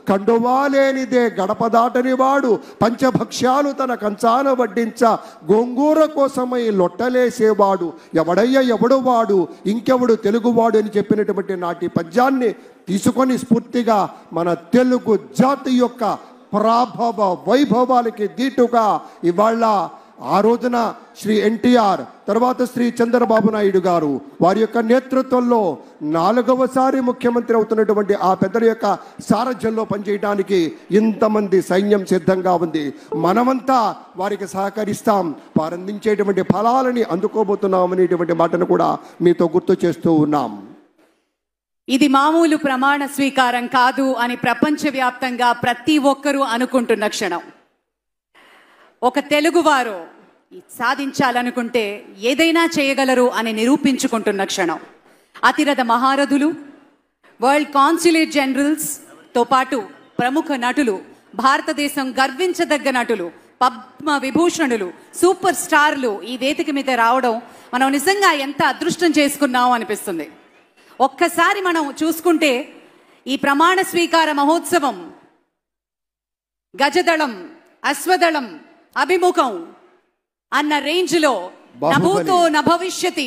కండువాలేనిదే గడప దాటని వాడు, పంచభక్ష్యాలు తన కంచాన వడ్డించ గోంగూర కోసమై లొట్టలేసేవాడు, ఎవడయ్య ఎవడు వాడు, ఇంకెవడు తెలుగువాడు అని చెప్పినటువంటి నాటి పద్యాన్ని తీసుకొని స్ఫూర్తిగా మన తెలుగు జాతి యొక్క ప్రాభవ వైభవాలకి దీటుగా ఇవాళ ఆ రోజున శ్రీ ఎన్టీఆర్, తర్వాత శ్రీ చంద్రబాబు నాయుడు గారు వారి యొక్క నేతృత్వంలో 4వసారి ముఖ్యమంత్రి అవుతున్నటువంటి ఆ పెద్దల యొక్క సారథ్యంలో పనిచేయడానికి ఇంతమంది సైన్యం సిద్ధంగా ఉంది. మనమంతా వారికి సహకరిస్తాం, వారు అందించేటువంటి ఫలాలని అందుకోబోతున్నాం అనేటువంటి మాటను కూడా మీతో గుర్తు చేస్తూ ఉన్నాం. ఇది మామూలు ప్రమాణ స్వీకారం కాదు అని ప్రపంచవ్యాప్తంగా ప్రతి ఒక్కరూ అనుకుంటున్న క్షణం. ఒక తెలుగువారు సాధించాలనుకుంటే ఏదైనా చేయగలరు అని నిరూపించుకుంటున్న క్షణం. అతిరథ మహారథులు, వరల్డ్ కాన్సులేట్ జనరల్స్తో పాటు ప్రముఖ నటులు, భారతదేశం గర్వించదగ్గ నటులు, పద్మ విభూషణులు, సూపర్ స్టార్లు ఈ వేదిక మీద రావడం మనం నిజంగా ఎంత అదృష్టం చేసుకున్నాం అనిపిస్తుంది. ఒక్కసారి మనం చూసుకుంటే ఈ ప్రమాణ స్వీకార మహోత్సవం గజదళం, అశ్వదళం, అభిముఖం అన్న రేంజ్లో నభూతో నభవిష్యతి